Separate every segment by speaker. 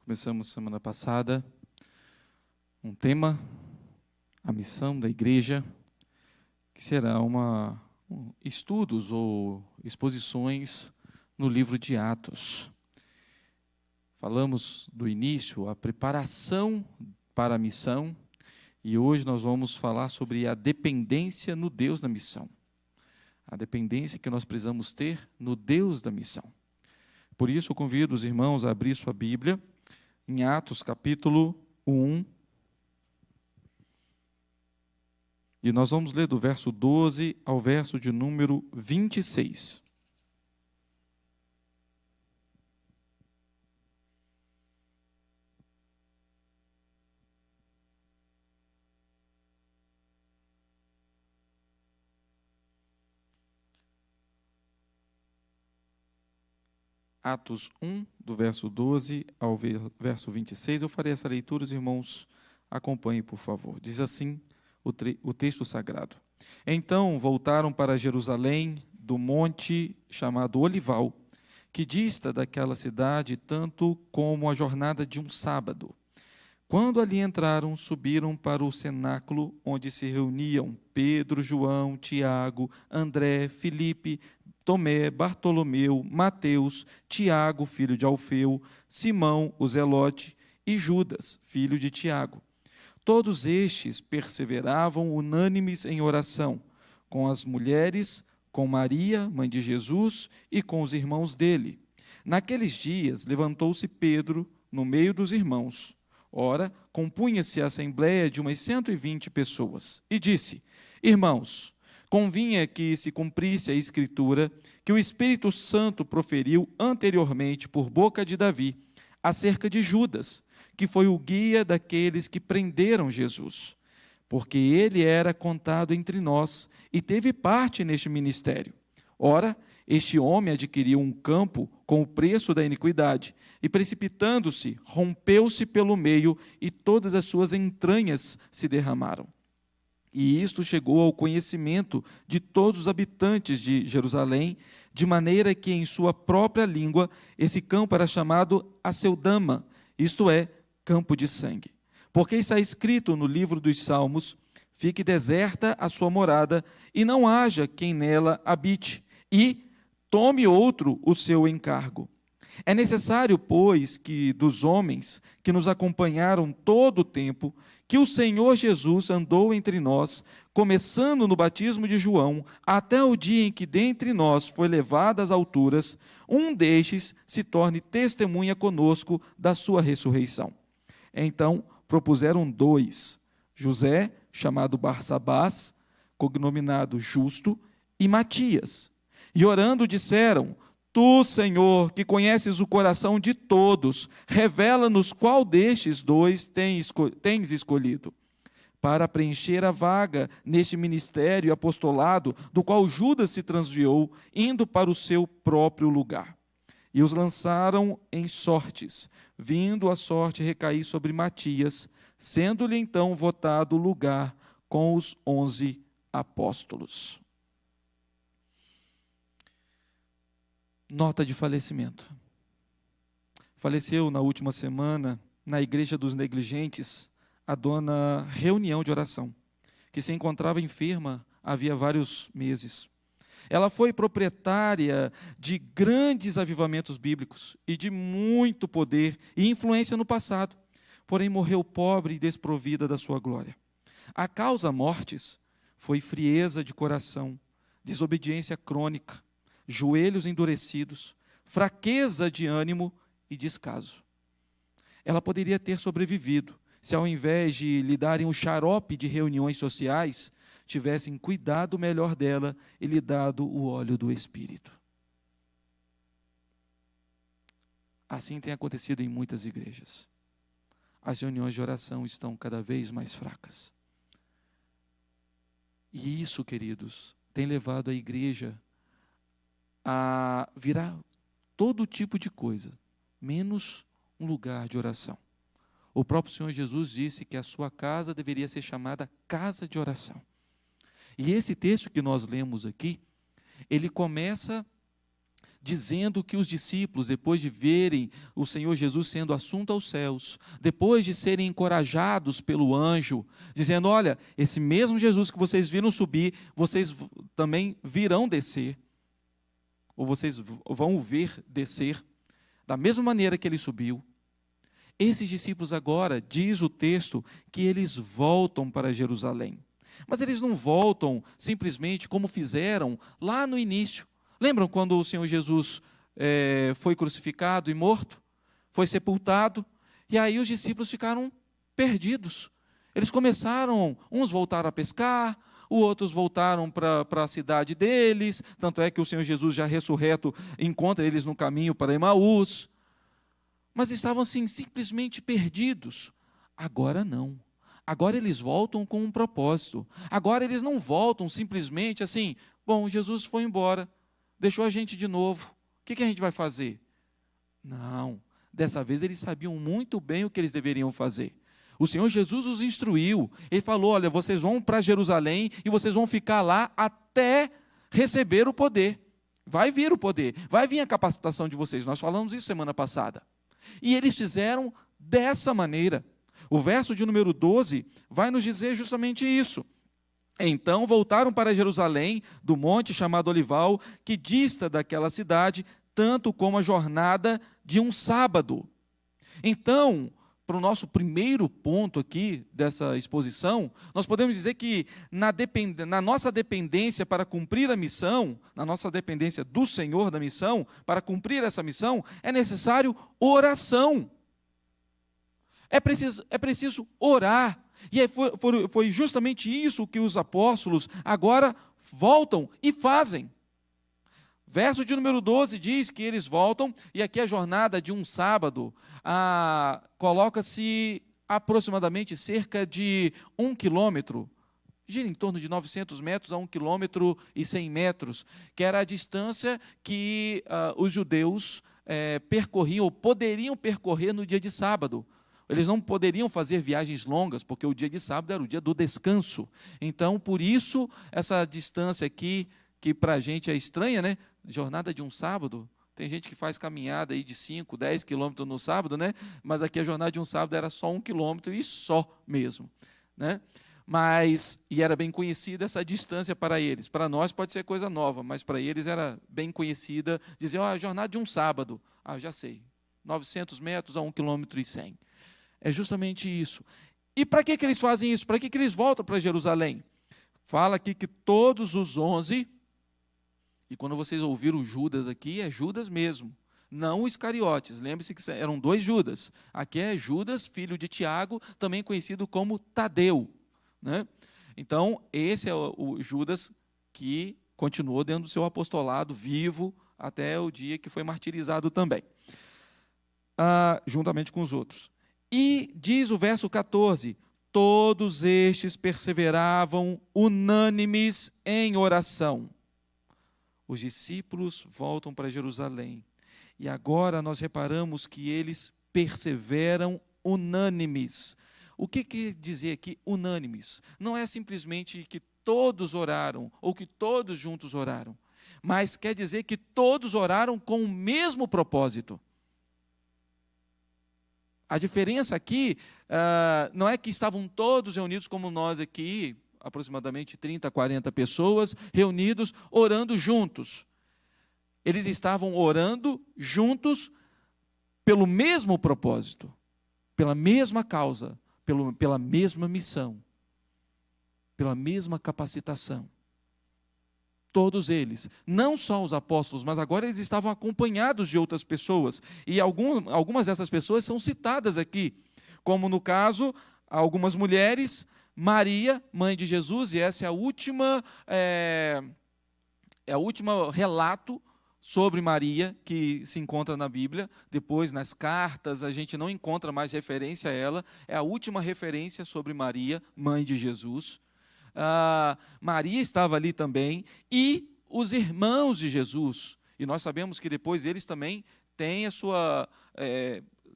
Speaker 1: Começamos semana passada um tema, a missão da igreja, que será estudos ou exposições no livro de Atos. Falamos do início, a preparação para a missão, e hoje nós vamos falar sobre a dependência no Deus da missão. A dependência que nós precisamos ter no Deus da missão. Por isso, eu convido os irmãos a abrir sua Bíblia em Atos, capítulo 1. E nós vamos ler do verso 12 ao verso de número 26. Atos 1, do verso 12 ao verso 26. Eu farei essa leitura, os irmãos acompanhem, por favor. Diz assim o texto sagrado. Então voltaram para Jerusalém, do monte chamado Olival, que dista daquela cidade tanto como a jornada de um sábado. Quando ali entraram, subiram para o cenáculo, onde se reuniam Pedro, João, Tiago, André, Filipe, Tomé, Bartolomeu, Mateus, Tiago, filho de Alfeu, Simão, o Zelote, e Judas, filho de Tiago. Todos estes perseveravam unânimes em oração, com as mulheres, com Maria, mãe de Jesus, e com os irmãos dele. Naqueles dias levantou-se Pedro no meio dos irmãos. Ora, compunha-se a assembleia de umas 120 pessoas, e disse: Irmãos, convinha que se cumprisse a Escritura que o Espírito Santo proferiu anteriormente por boca de Davi, acerca de Judas, que foi o guia daqueles que prenderam Jesus, porque ele era contado entre nós e teve parte neste ministério. Ora, este homem adquiriu um campo com o preço da iniquidade, e precipitando-se, rompeu-se pelo meio, e todas as suas entranhas se derramaram. E isto chegou ao conhecimento de todos os habitantes de Jerusalém, de maneira que em sua própria língua esse campo era chamado Aceldama, isto é, campo de sangue. Porque está escrito no livro dos Salmos: fique deserta a sua morada, e não haja quem nela habite, e tome outro o seu encargo. É necessário, pois, que dos homens que nos acompanharam todo o tempo, que o Senhor Jesus andou entre nós, começando no batismo de João, até o dia em que dentre nós foi levado às alturas, um destes se torne testemunha conosco da sua ressurreição. Então propuseram 2, José, chamado Barsabás, cognominado Justo, e Matias. E orando disseram: Tu, Senhor, que conheces o coração de todos, revela-nos qual destes 2 tens escolhido, para preencher a vaga neste ministério e apostolado, do qual Judas se transviou, indo para o seu próprio lugar. E os lançaram em sortes, vindo a sorte recair sobre Matias, sendo-lhe então votado o lugar com os 11 apóstolos. Nota de falecimento. Faleceu na última semana, na Igreja dos Negligentes, a dona Reunião de Oração, que se encontrava enferma havia vários meses. Ela foi proprietária de grandes avivamentos bíblicos e de muito poder e influência no passado, porém morreu pobre e desprovida da sua glória. A causa mortes foi frieza de coração, desobediência crônica, joelhos endurecidos, fraqueza de ânimo e descaso. Ela poderia ter sobrevivido se, ao invés de lhe darem o xarope de reuniões sociais, tivessem cuidado melhor dela e lhe dado o óleo do Espírito. Assim tem acontecido em muitas igrejas. As reuniões de oração estão cada vez mais fracas. E isso, queridos, tem levado a igreja a virar todo tipo de coisa, menos um lugar de oração. O próprio Senhor Jesus disse que a sua casa deveria ser chamada casa de oração. E esse texto que nós lemos aqui, ele começa dizendo que os discípulos, depois de verem o Senhor Jesus sendo assunto aos céus, depois de serem encorajados pelo anjo, dizendo: olha, esse mesmo Jesus que vocês viram subir, vocês também virão descer, ou vocês vão o ver descer, da mesma maneira que ele subiu. Esses discípulos agora, diz o texto, que eles voltam para Jerusalém. Mas eles não voltam simplesmente como fizeram lá no início. Lembram quando o Senhor Jesus foi crucificado e morto? Foi sepultado? E aí os discípulos ficaram perdidos. Eles começaram, uns voltaram a pescar, os outros voltaram para a cidade deles. Tanto é que o Senhor Jesus, já ressurreto, encontra eles no caminho para Emaús. Mas estavam assim, simplesmente perdidos. Agora não. Agora eles voltam com um propósito. Agora eles não voltam simplesmente assim: bom, Jesus foi embora, deixou a gente de novo, o que a gente vai fazer? Não, dessa vez eles sabiam muito bem o que eles deveriam fazer. O Senhor Jesus os instruiu, ele falou: olha, vocês vão para Jerusalém e vocês vão ficar lá até receber o poder. Vai vir o poder, vai vir a capacitação de vocês, nós falamos isso semana passada. E eles fizeram dessa maneira. O verso de número 12 vai nos dizer justamente isso. Então voltaram para Jerusalém, do monte chamado Olival, que dista daquela cidade, tanto como a jornada de um sábado. Então, para o nosso primeiro ponto aqui dessa exposição, nós podemos dizer que na nossa dependência para cumprir a missão, na nossa dependência do Senhor da missão, para cumprir essa missão, é necessário oração. É preciso orar. E foi justamente isso que os apóstolos agora voltam e fazem. Verso de número 12 diz que eles voltam, e aqui a jornada de um sábado coloca-se aproximadamente cerca de 1 quilômetro, gira em torno de 900 metros a 1 quilômetro e 100 metros, que era a distância que os judeus percorriam, ou poderiam percorrer no dia de sábado. Eles não poderiam fazer viagens longas, porque o dia de sábado era o dia do descanso. Então, por isso, essa distância aqui, que para a gente é estranha, né? Jornada de um sábado. Tem gente que faz caminhada aí de 5, 10 quilômetros no sábado, né? Mas aqui a jornada de um sábado era só 1 quilômetro e só mesmo, né? E era bem conhecida essa distância para eles. Para nós pode ser coisa nova, mas para eles era bem conhecida. Dizer: a jornada de um sábado. Já sei. 900 metros a 1 quilômetro e 100. É justamente isso. E para que eles fazem isso? Para que eles voltam para Jerusalém? Fala aqui que todos os 11, e quando vocês ouviram Judas aqui, é Judas mesmo, não o Iscariotes. Lembre-se que eram 2 Judas. Aqui é Judas, filho de Tiago, também conhecido como Tadeu, né? Então, esse é o Judas que continuou dentro do seu apostolado, vivo, até o dia que foi martirizado também, juntamente com os outros. E diz o verso 14: todos estes perseveravam unânimes em oração. Os discípulos voltam para Jerusalém. E agora nós reparamos que eles perseveram unânimes. O que quer dizer aqui unânimes? Não é simplesmente que todos oraram, ou que todos juntos oraram, mas quer dizer que todos oraram com o mesmo propósito. A diferença aqui não é que estavam todos reunidos como nós aqui, aproximadamente 30, 40 pessoas, reunidos, orando juntos. Eles estavam orando juntos pelo mesmo propósito, pela mesma causa, pela mesma missão, pela mesma capacitação. Todos eles, não só os apóstolos, mas agora eles estavam acompanhados de outras pessoas. E algumas dessas pessoas são citadas aqui, como no caso, algumas mulheres, Maria, mãe de Jesus, e essa é a última relato sobre Maria que se encontra na Bíblia. Depois, nas cartas, a gente não encontra mais referência a ela. É a última referência sobre Maria, mãe de Jesus. Maria estava ali também, e os irmãos de Jesus, e nós sabemos que depois eles também têm a sua,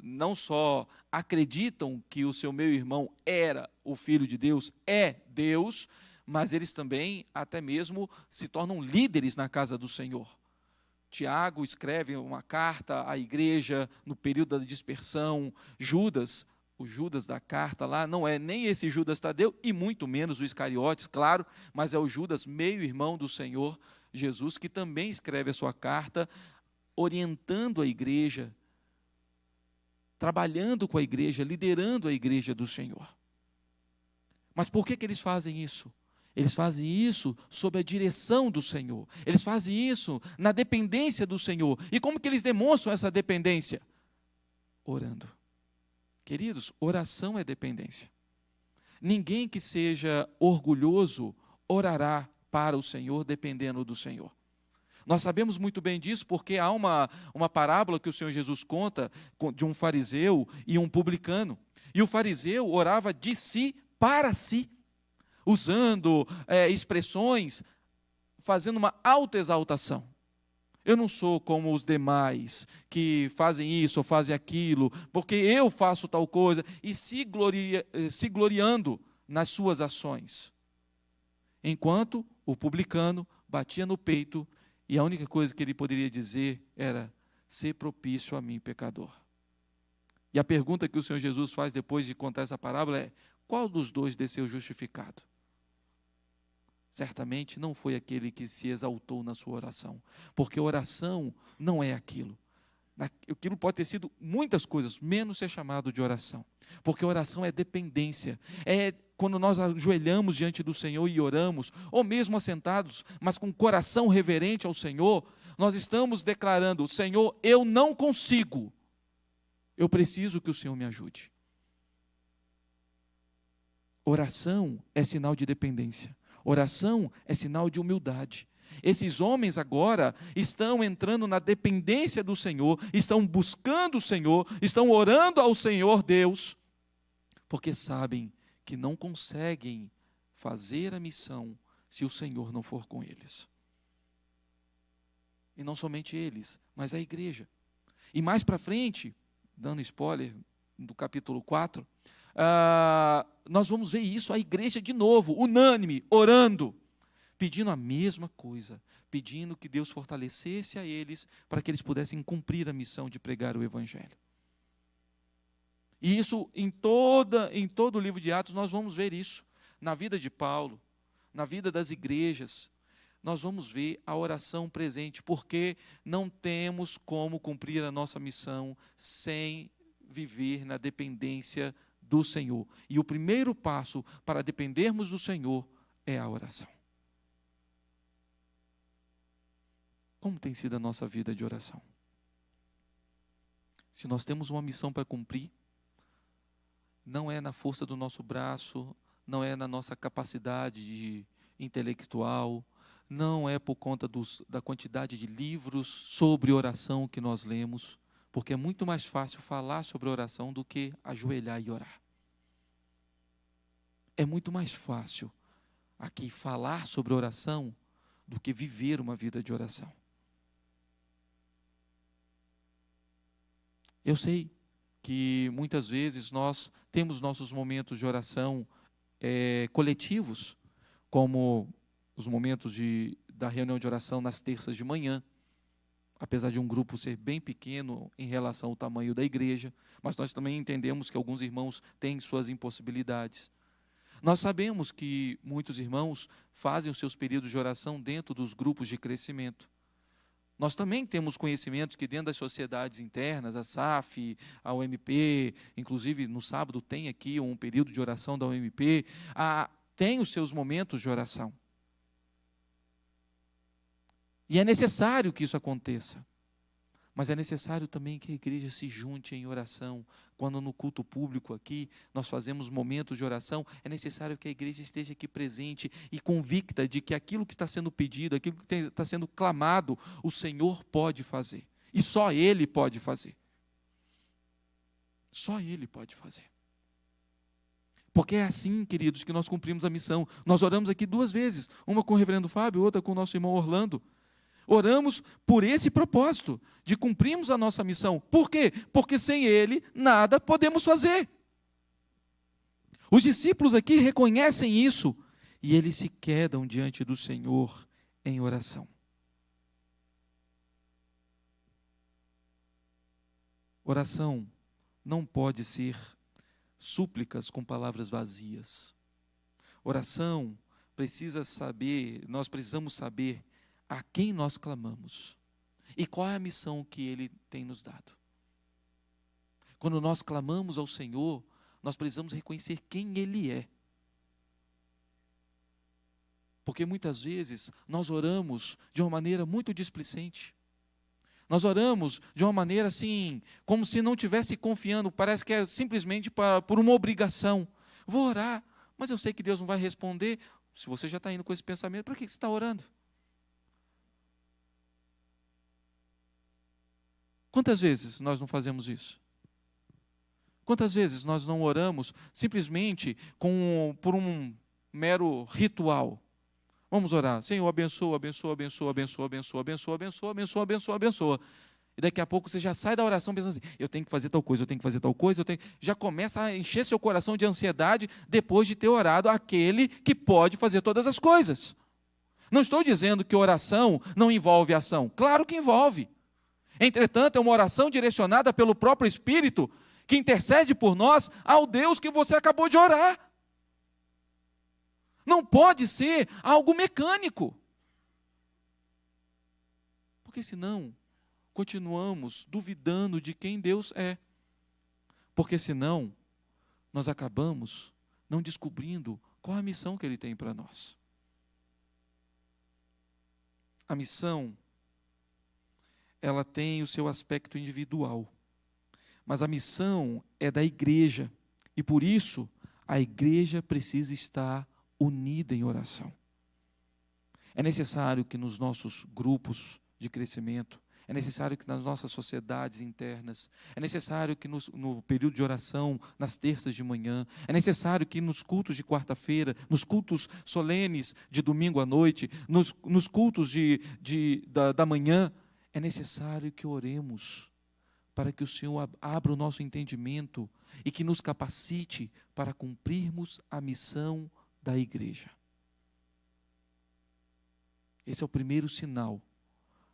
Speaker 1: não só acreditam que o seu meio irmão era o Filho de Deus, é Deus, mas eles também até mesmo se tornam líderes na casa do Senhor. Tiago escreve uma carta à igreja no período da dispersão. Judas, o Judas da carta lá, não é nem esse Judas Tadeu, e muito menos o Iscariotes, claro, mas é o Judas, meio-irmão do Senhor Jesus, que também escreve a sua carta, orientando a igreja, trabalhando com a igreja, liderando a igreja do Senhor. Mas por que eles fazem isso? Eles fazem isso sob a direção do Senhor. Eles fazem isso na dependência do Senhor. E como que eles demonstram essa dependência? Orando. Queridos, oração é dependência. Ninguém que seja orgulhoso orará para o Senhor dependendo do Senhor. Nós sabemos muito bem disso porque há uma parábola que o Senhor Jesus conta de um fariseu e um publicano. E o fariseu orava de si para si, usando expressões, fazendo uma autoexaltação. Eu não sou como os demais que fazem isso ou fazem aquilo, porque eu faço tal coisa, e se gloriando nas suas ações. Enquanto o publicano batia no peito, e a única coisa que ele poderia dizer era: ser propício a mim, pecador. E a pergunta que o Senhor Jesus faz depois de contar essa parábola é: qual dos dois desceu justificado? Certamente não foi aquele que se exaltou na sua oração, porque oração não é aquilo. Aquilo pode ter sido muitas coisas, menos ser chamado de oração, porque oração é dependência, é quando nós ajoelhamos diante do Senhor e oramos, ou mesmo assentados, mas com o coração reverente ao Senhor, nós estamos declarando: Senhor, eu não consigo, eu preciso que o Senhor me ajude. Oração é sinal de dependência. Oração é sinal de humildade. Esses homens agora estão entrando na dependência do Senhor, estão buscando o Senhor, estão orando ao Senhor Deus, porque sabem que não conseguem fazer a missão se o Senhor não for com eles. E não somente eles, mas a igreja. E mais para frente, dando spoiler do capítulo 4, nós vamos ver isso, a igreja de novo, unânime, orando, pedindo a mesma coisa, pedindo que Deus fortalecesse a eles para que eles pudessem cumprir a missão de pregar o Evangelho. E isso, em todo o livro de Atos, nós vamos ver isso, na vida de Paulo, na vida das igrejas, nós vamos ver a oração presente, porque não temos como cumprir a nossa missão sem viver na dependência do Senhor. E o primeiro passo para dependermos do Senhor é a oração. Como tem sido a nossa vida de oração? Se nós temos uma missão para cumprir, não é na força do nosso braço, não é na nossa capacidade intelectual, não é por conta da quantidade de livros sobre oração que nós lemos, porque é muito mais fácil falar sobre oração do que ajoelhar e orar. É muito mais fácil aqui falar sobre oração do que viver uma vida de oração. Eu sei que muitas vezes nós temos nossos momentos de oração coletivos, como os momentos da reunião de oração nas terças de manhã, apesar de um grupo ser bem pequeno em relação ao tamanho da igreja, mas nós também entendemos que alguns irmãos têm suas impossibilidades. Nós sabemos que muitos irmãos fazem os seus períodos de oração dentro dos grupos de crescimento. Nós também temos conhecimento que dentro das sociedades internas, a SAF, a UMP, inclusive no sábado tem aqui um período de oração da UMP, tem os seus momentos de oração. E é necessário que isso aconteça. Mas é necessário também que a igreja se junte em oração. Quando no culto público aqui nós fazemos momentos de oração, é necessário que a igreja esteja aqui presente e convicta de que aquilo que está sendo pedido, aquilo que está sendo clamado, o Senhor pode fazer. E só Ele pode fazer. Só Ele pode fazer. Porque é assim, queridos, que nós cumprimos a missão. Nós oramos aqui 2 vezes, uma com o reverendo Fábio, outra com o nosso irmão Orlando. Oramos por esse propósito, de cumprirmos a nossa missão. Por quê? Porque sem Ele, nada podemos fazer. Os discípulos aqui reconhecem isso, e eles se quedam diante do Senhor em oração. Oração não pode ser súplicas com palavras vazias. Oração nós precisamos saber a quem nós clamamos e qual é a missão que Ele tem nos dado. Quando nós clamamos ao Senhor, nós precisamos reconhecer quem Ele é. Porque muitas vezes nós oramos de uma maneira muito displicente. Nós oramos de uma maneira assim, como se não estivesse confiando, parece que é simplesmente por uma obrigação. Vou orar, mas eu sei que Deus não vai responder. Se você já está indo com esse pensamento, para que você está orando? Quantas vezes nós não fazemos isso? Quantas vezes nós não oramos simplesmente por um mero ritual? Vamos orar. Senhor, abençoa, abençoa, abençoa, abençoa, abençoa, abençoa, abençoa, abençoa, abençoa, abençoa. E daqui a pouco você já sai da oração pensando assim, eu tenho que fazer tal coisa, eu tenho que fazer tal coisa, já começa a encher seu coração de ansiedade depois de ter orado aquele que pode fazer todas as coisas. Não estou dizendo que oração não envolve ação. Claro que envolve. Entretanto, é uma oração direcionada pelo próprio Espírito que intercede por nós ao Deus que você acabou de orar. Não pode ser algo mecânico. Porque senão, continuamos duvidando de quem Deus é. Porque senão, nós acabamos não descobrindo qual a missão que Ele tem para nós. A missão, ela tem o seu aspecto individual. Mas a missão é da igreja. E por isso, a igreja precisa estar unida em oração. É necessário que nos nossos grupos de crescimento, é necessário que nas nossas sociedades internas, é necessário que no período de oração, nas terças de manhã, é necessário que nos cultos de quarta-feira, nos cultos solenes de domingo à noite, nos cultos da manhã, é necessário que oremos para que o Senhor abra o nosso entendimento e que nos capacite para cumprirmos a missão da igreja. Esse é o primeiro sinal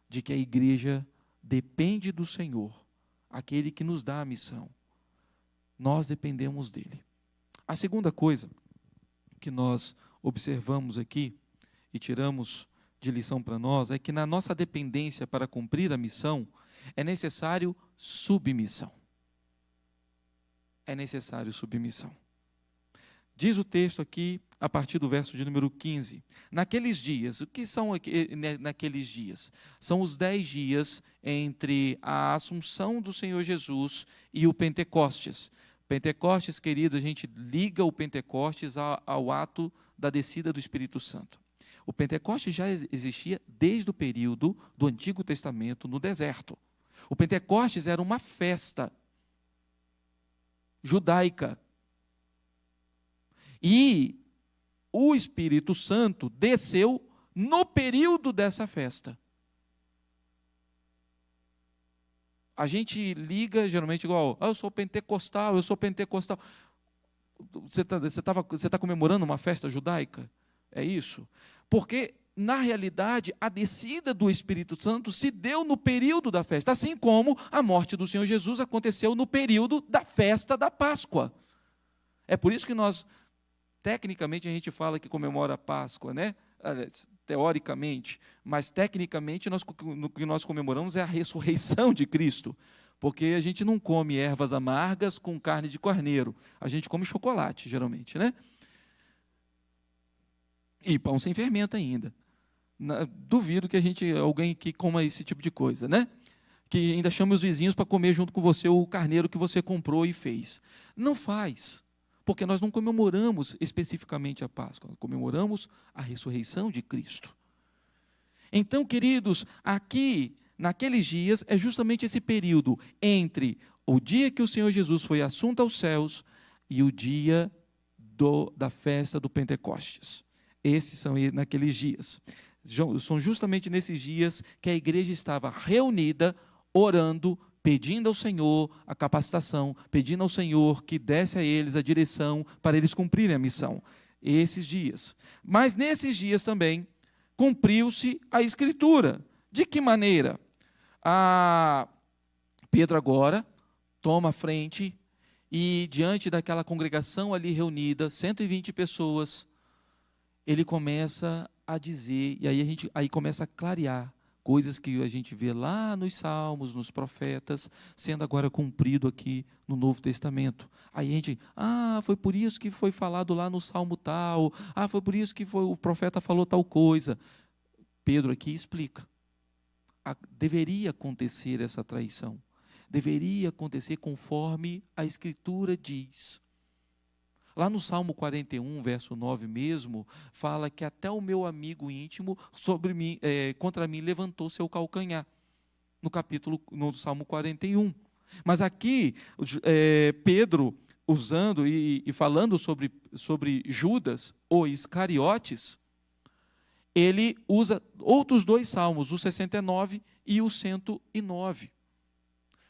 Speaker 1: de que a igreja depende do Senhor, aquele que nos dá a missão. Nós dependemos dele. A segunda coisa que nós observamos aqui e tiramos de lição para nós é que na nossa dependência para cumprir a missão é necessário submissão. É necessário submissão. Diz o texto aqui, a partir do verso de número 15. Naqueles dias, o que são naqueles dias? São os 10 dias entre a assunção do Senhor Jesus e o Pentecostes. Pentecostes, querido, a gente liga o Pentecostes ao ato da descida do Espírito Santo. O Pentecostes já existia desde o período do Antigo Testamento no deserto. O Pentecostes era uma festa judaica. E o Espírito Santo desceu no período dessa festa. A gente liga geralmente igual, eu sou pentecostal, eu sou pentecostal. Você tá comemorando uma festa judaica? É isso? Porque, na realidade, a descida do Espírito Santo se deu no período da festa, assim como a morte do Senhor Jesus aconteceu no período da festa da Páscoa. É por isso que tecnicamente a gente fala que comemora a Páscoa, né? Teoricamente, mas tecnicamente o que nós comemoramos é a ressurreição de Cristo, porque a gente não come ervas amargas com carne de carneiro, a gente come chocolate, geralmente, né? E pão sem fermento ainda. Duvido que alguém que coma esse tipo de coisa, né? Que ainda chame os vizinhos para comer junto com você o carneiro que você comprou e fez. Não faz. Porque nós não comemoramos especificamente a Páscoa, nós comemoramos a ressurreição de Cristo. Então, queridos, aqui, naqueles dias, é justamente esse período entre o dia que o Senhor Jesus foi assunto aos céus e o dia da festa do Pentecostes. Esses são naqueles dias. São justamente nesses dias que a igreja estava reunida, orando, pedindo ao Senhor a capacitação, pedindo ao Senhor que desse a eles a direção para eles cumprirem a missão. Esses dias. Mas nesses dias também cumpriu-se a Escritura. De que maneira? Pedro agora toma a frente e, diante daquela congregação ali reunida, 120 pessoas, ele começa a dizer, e aí começa a clarear coisas que a gente vê lá nos Salmos, nos profetas, sendo agora cumprido aqui no Novo Testamento. Aí a gente, foi por isso que foi falado lá no Salmo tal, foi por isso que o profeta falou tal coisa. Pedro aqui explica. Deveria acontecer essa traição. Deveria acontecer conforme a Escritura diz. Lá no Salmo 41, verso 9 mesmo, fala que até o meu amigo íntimo contra mim levantou seu calcanhar. No Salmo 41. Mas aqui, Pedro, usando e falando sobre Judas, ou Iscariotes, ele usa outros dois salmos, o 69 e o 109.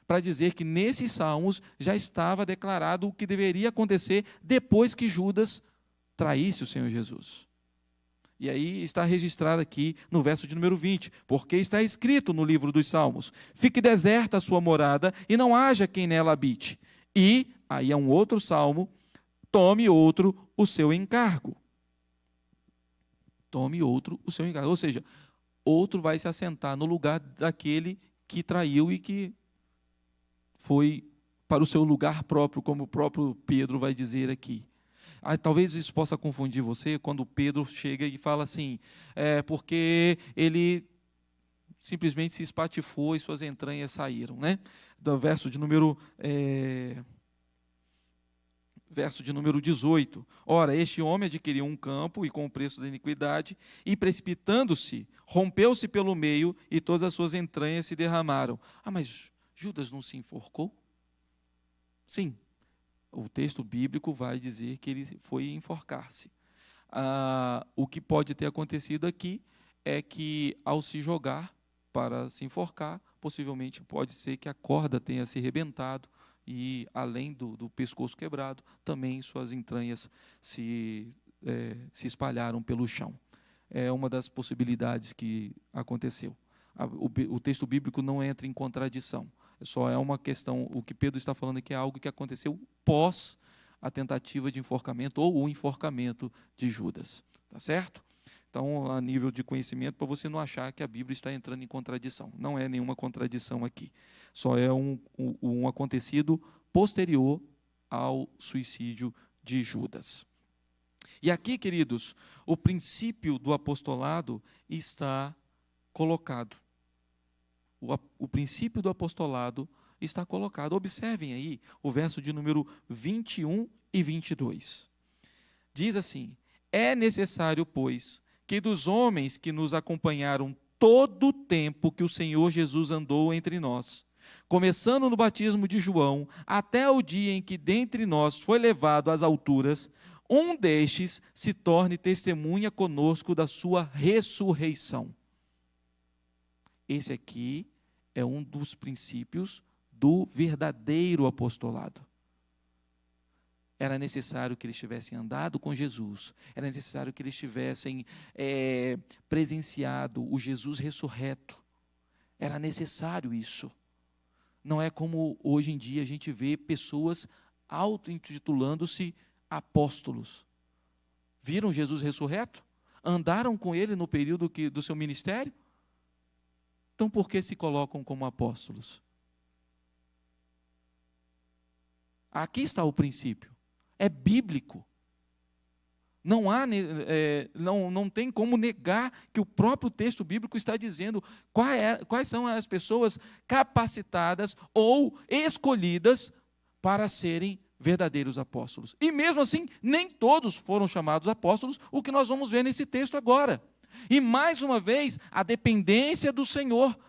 Speaker 1: Para dizer que nesses salmos já estava declarado o que deveria acontecer depois que Judas traísse o Senhor Jesus. E aí está registrado aqui no verso de número 20, porque está escrito no livro dos Salmos: fique deserta a sua morada e não haja quem nela habite. E, aí é um outro salmo, tome outro o seu encargo. Tome outro o seu encargo. Ou seja, outro vai se assentar no lugar daquele que traiu e que foi para o seu lugar próprio, como o próprio Pedro vai dizer aqui. Talvez isso possa confundir você quando Pedro chega e fala assim, porque ele simplesmente se espatifou e suas entranhas saíram, né? Do verso de número 18. Ora, este homem adquiriu um campo e com o preço da iniquidade, e precipitando-se, rompeu-se pelo meio, e todas as suas entranhas se derramaram. Mas Judas não se enforcou? Sim, o texto bíblico vai dizer que ele foi enforcar-se. O que pode ter acontecido aqui é que, ao se jogar para se enforcar, possivelmente pode ser que a corda tenha se rebentado e, além do pescoço quebrado, também suas entranhas se espalharam pelo chão. É uma das possibilidades que aconteceu. O texto bíblico não entra em contradição. Só é uma questão, o que Pedro está falando aqui é algo que aconteceu pós a tentativa de enforcamento ou o enforcamento de Judas. Tá certo? Então, a nível de conhecimento, para você não achar que a Bíblia está entrando em contradição. Não é nenhuma contradição aqui. Só é um acontecido posterior ao suicídio de Judas. E aqui, queridos, o princípio do apostolado está colocado. O princípio do apostolado está colocado. Observem aí o verso de número 21 e 22. Diz assim: é necessário, pois, que dos homens que nos acompanharam todo o tempo que o Senhor Jesus andou entre nós, começando no batismo de João, até o dia em que dentre nós foi levado às alturas, um destes se torne testemunha conosco da sua ressurreição. Esse aqui é um dos princípios do verdadeiro apostolado. Era necessário que eles tivessem andado com Jesus, era necessário que eles tivessem presenciado o Jesus ressurreto. Era necessário isso. Não é como hoje em dia a gente vê pessoas auto-intitulando-se apóstolos. Viram Jesus ressurreto? Andaram com ele no período do seu ministério? Então, por que se colocam como apóstolos? Aqui está o princípio. É bíblico. Não tem como negar que o próprio texto bíblico está dizendo quais são as pessoas capacitadas ou escolhidas para serem verdadeiros apóstolos. E mesmo assim, nem todos foram chamados apóstolos, o que nós vamos ver nesse texto agora. E mais uma vez, a dependência do Senhor,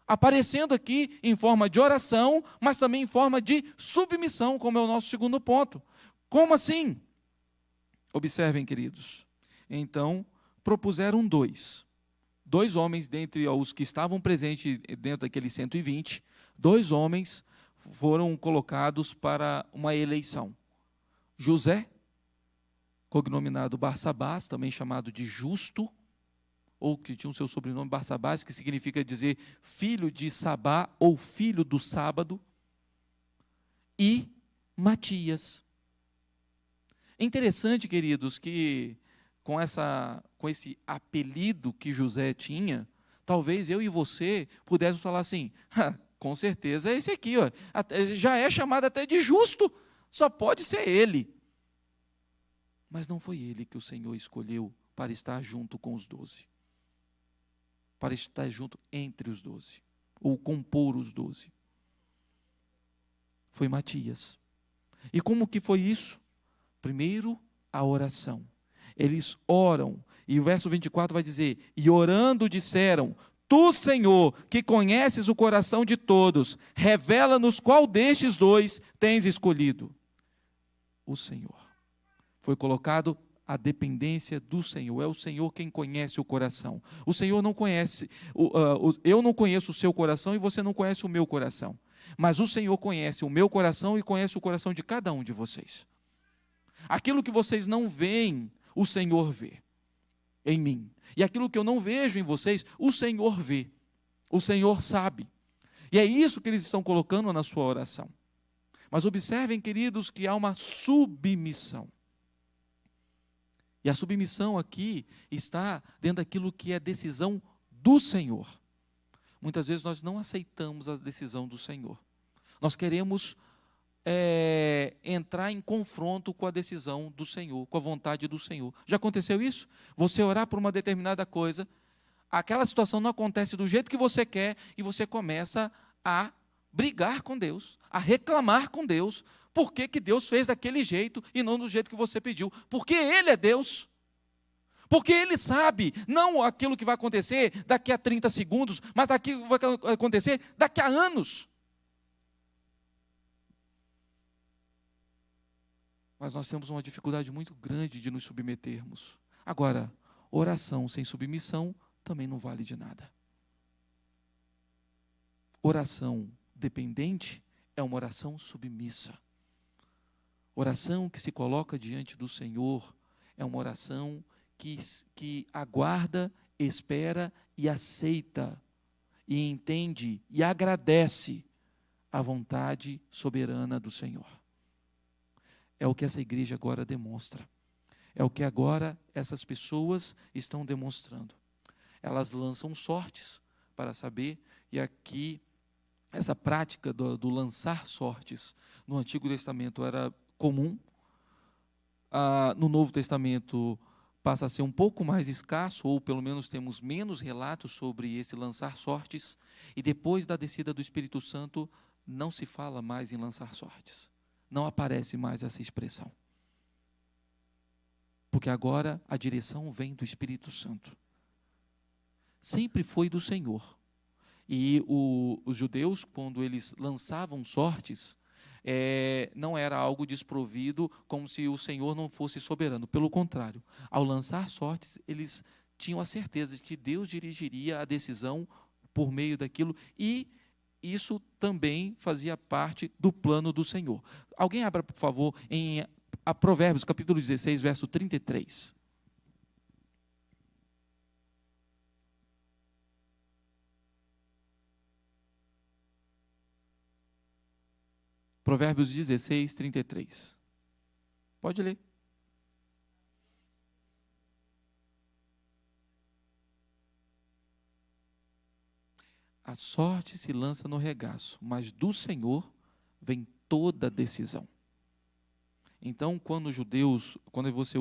Speaker 1: aparecendo aqui em forma de oração, mas também em forma de submissão, como é o nosso segundo ponto. Como assim? Observem, queridos. Então, propuseram dois homens dentre os que estavam presentes dentro daqueles 120, 2 homens foram colocados para uma eleição. José, cognominado Barsabás, também chamado de Justo, ou que tinha o seu sobrenome Barsabás, que significa dizer filho de Sabá ou filho do sábado. e Matias. É interessante, queridos, que com esse apelido que José tinha, talvez eu e você pudéssemos falar assim, com certeza é esse aqui, ó, já é chamado até de justo, só pode ser ele. Mas não foi ele que o Senhor escolheu para estar junto com os 12, para estar junto entre os 12, ou compor os 12. Foi Matias. E como que foi isso? Primeiro, a oração. Eles oram, e o verso 24 vai dizer, e orando disseram, Tu, Senhor, que conheces o coração de todos, revela-nos qual destes dois tens escolhido. O Senhor. Foi colocado a dependência do Senhor. É o Senhor quem conhece o coração. O Senhor não conhece, eu não conheço o seu coração e você não conhece o meu coração. Mas o Senhor conhece o meu coração e conhece o coração de cada um de vocês. Aquilo que vocês não veem, o Senhor vê em mim. E aquilo que eu não vejo em vocês, o Senhor vê. O Senhor sabe. E é isso que eles estão colocando na sua oração. Mas observem, queridos, que há uma submissão. E a submissão aqui está dentro daquilo que é decisão do Senhor. Muitas vezes nós não aceitamos a decisão do Senhor. Nós queremos entrar em confronto com a decisão do Senhor, com a vontade do Senhor. Já aconteceu isso? Você orar por uma determinada coisa, aquela situação não acontece do jeito que você quer e você começa a brigar com Deus, a reclamar com Deus, por que Deus fez daquele jeito e não do jeito que você pediu, porque Ele é Deus. Porque Ele sabe, não aquilo que vai acontecer daqui a 30 segundos, mas aquilo que vai acontecer daqui a anos. Mas nós temos uma dificuldade muito grande de nos submetermos. Agora, oração sem submissão também não vale de nada. Oração dependente é uma oração submissa. Oração que se coloca diante do Senhor é uma oração que aguarda, espera e aceita, e entende e agradece a vontade soberana do Senhor. É o que essa igreja agora demonstra. É o que agora essas pessoas estão demonstrando. Elas lançam sortes para saber, e aqui essa prática do lançar sortes no Antigo Testamento era comum. No Novo Testamento passa a ser um pouco mais escasso, ou pelo menos temos menos relatos sobre esse lançar sortes, e depois da descida do Espírito Santo não se fala mais em lançar sortes. Não aparece mais essa expressão. Porque agora a direção vem do Espírito Santo. Sempre foi do Senhor. E os judeus, quando eles lançavam sortes, não era algo desprovido, como se o Senhor não fosse soberano. Pelo contrário, ao lançar sortes, eles tinham a certeza de que Deus dirigiria a decisão por meio daquilo, e isso também fazia parte do plano do Senhor. Alguém abra, por favor, em Provérbios, capítulo 16, verso 33. Provérbios 16, 33. Pode ler. A sorte se lança no regaço, mas do Senhor vem toda a decisão. Então, quando você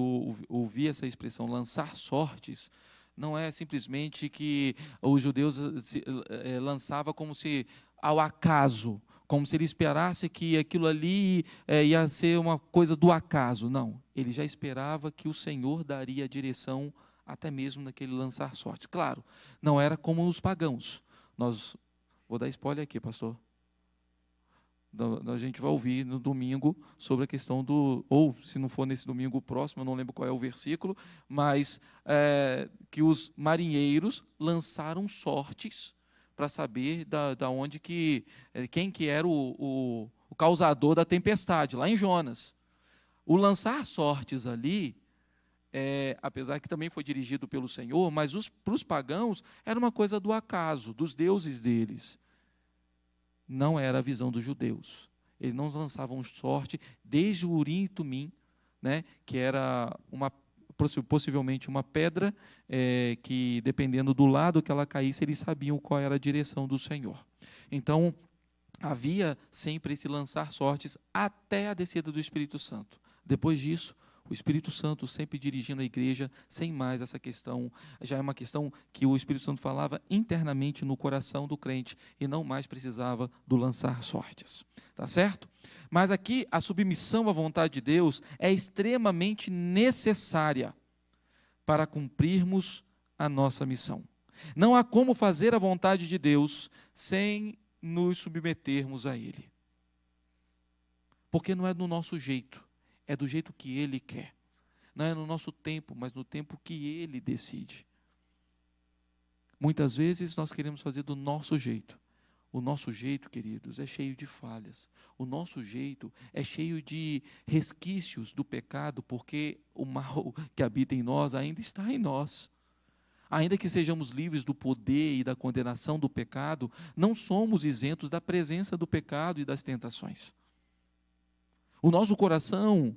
Speaker 1: ouvir essa expressão, lançar sortes, não é simplesmente que os judeus lançavam como se ao acaso, como se ele esperasse que aquilo ali ia ser uma coisa do acaso. Não, ele já esperava que o Senhor daria a direção até mesmo naquele lançar sortes. Claro, não era como os pagãos. Vou dar spoiler aqui, pastor. A gente vai ouvir no domingo sobre a questão ou se não for nesse domingo próximo, eu não lembro qual é o versículo, mas que os marinheiros lançaram sortes para saber da onde quem que era o causador da tempestade, lá em Jonas. O lançar sortes ali, apesar que também foi dirigido pelo Senhor, mas para os pagãos era uma coisa do acaso, dos deuses deles. Não era a visão dos judeus. Eles não lançavam sorte desde o Urim e Tumim, né, que era possivelmente uma pedra que, dependendo do lado que ela caísse, eles sabiam qual era a direção do Senhor. Então, havia sempre esse lançar sortes até a descida do Espírito Santo. Depois disso, o Espírito Santo sempre dirigindo a igreja, sem mais essa questão, já é uma questão que o Espírito Santo falava internamente no coração do crente e não mais precisava do lançar sortes. Tá certo? Mas aqui a submissão à vontade de Deus é extremamente necessária para cumprirmos a nossa missão. Não há como fazer a vontade de Deus sem nos submetermos a Ele. Porque não é do nosso jeito, é do jeito que Ele quer. Não é no nosso tempo, mas no tempo que Ele decide. Muitas vezes nós queremos fazer do nosso jeito. O nosso jeito, queridos, é cheio de falhas. O nosso jeito é cheio de resquícios do pecado, porque o mal que habita em nós ainda está em nós. Ainda que sejamos livres do poder e da condenação do pecado, não somos isentos da presença do pecado e das tentações. O nosso coração,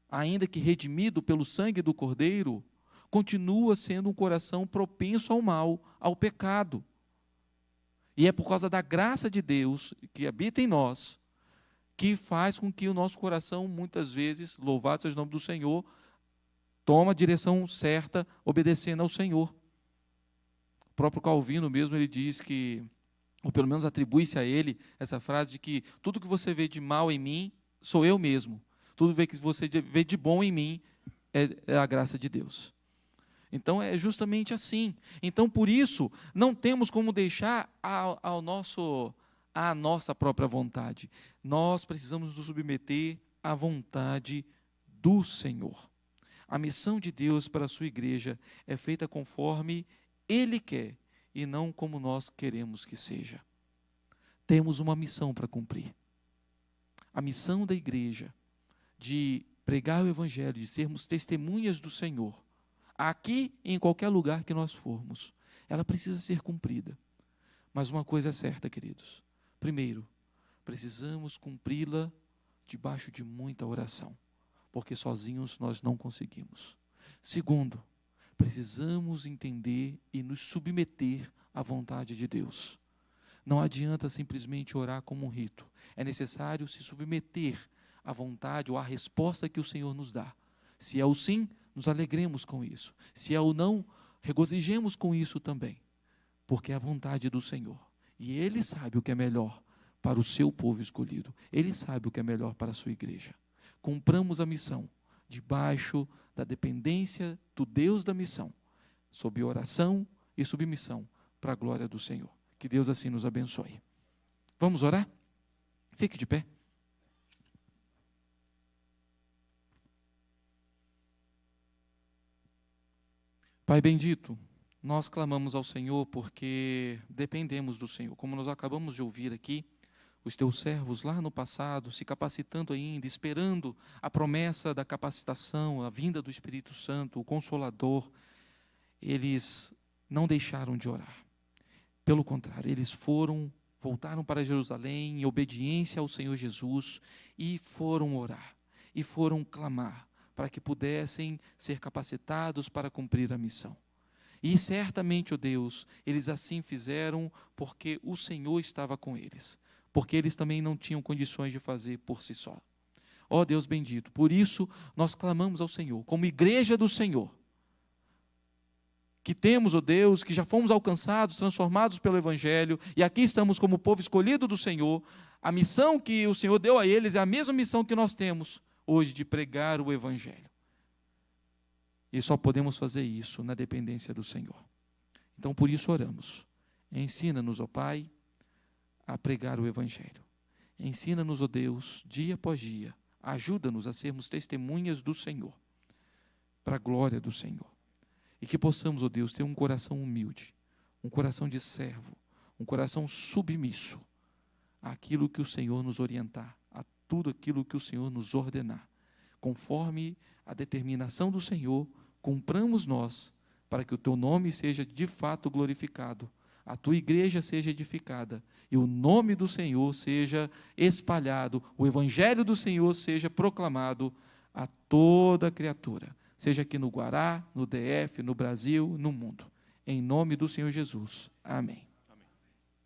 Speaker 1: ainda que redimido pelo sangue do Cordeiro, continua sendo um coração propenso ao mal, ao pecado. E é por causa da graça de Deus que habita em nós, que faz com que o nosso coração, muitas vezes, louvado seja o nome do Senhor, toma a direção certa, obedecendo ao Senhor. O próprio Calvino mesmo, ele diz que, ou pelo menos atribui-se a ele, essa frase de que tudo que você vê de mal em mim, sou eu mesmo. Tudo que você vê de bom em mim é a graça de Deus. Então, é justamente assim. Então, por isso, não temos como deixar a nossa própria vontade. Nós precisamos nos submeter à vontade do Senhor. A missão de Deus para a sua igreja é feita conforme Ele quer e não como nós queremos que seja. Temos uma missão para cumprir. A missão da igreja de pregar o Evangelho, de sermos testemunhas do Senhor, aqui e em qualquer lugar que nós formos, ela precisa ser cumprida. Mas uma coisa é certa, queridos. Primeiro, precisamos cumpri-la debaixo de muita oração, porque sozinhos nós não conseguimos. Segundo, precisamos entender e nos submeter à vontade de Deus. Não adianta simplesmente orar como um rito. É necessário se submeter à vontade ou à resposta que o Senhor nos dá. Se é o sim, nos alegremos com isso. Se é o não, regozijemos com isso também. Porque é a vontade do Senhor. E Ele sabe o que é melhor para o seu povo escolhido. Ele sabe o que é melhor para a sua igreja. Cumpramos a missão debaixo da dependência do Deus da missão, sob oração e submissão para a glória do Senhor. Que Deus assim nos abençoe. Vamos orar? Fique de pé. Pai bendito, nós clamamos ao Senhor porque dependemos do Senhor. Como nós acabamos de ouvir aqui, os teus servos lá no passado, se capacitando ainda, esperando a promessa da capacitação, a vinda do Espírito Santo, o Consolador, eles não deixaram de orar. Pelo contrário, eles voltaram para Jerusalém em obediência ao Senhor Jesus e foram orar, e foram clamar, para que pudessem ser capacitados para cumprir a missão. E certamente, ó Deus, eles assim fizeram porque o Senhor estava com eles, porque eles também não tinham condições de fazer por si só. Ó Deus bendito, por isso nós clamamos ao Senhor, como igreja do Senhor, que temos, ó Deus, que já fomos alcançados, transformados pelo Evangelho, e aqui estamos como povo escolhido do Senhor. A missão que o Senhor deu a eles é a mesma missão que nós temos hoje, de pregar o Evangelho. E só podemos fazer isso na dependência do Senhor. Então, por isso oramos. Ensina-nos, ó Pai, a pregar o Evangelho. Ensina-nos, ó Deus, dia após dia. Ajuda-nos a sermos testemunhas do Senhor, para a glória do Senhor. E que possamos, ó Deus, ter um coração humilde, um coração de servo, um coração submisso àquilo que o Senhor nos orientar, a tudo aquilo que o Senhor nos ordenar. Conforme a determinação do Senhor, cumpramos nós, para que o Teu nome seja de fato glorificado, a tua igreja seja edificada e o nome do Senhor seja espalhado, o evangelho do Senhor seja proclamado a toda criatura, seja aqui no Guará, no DF, no Brasil, no mundo. Em nome do Senhor Jesus. Amém.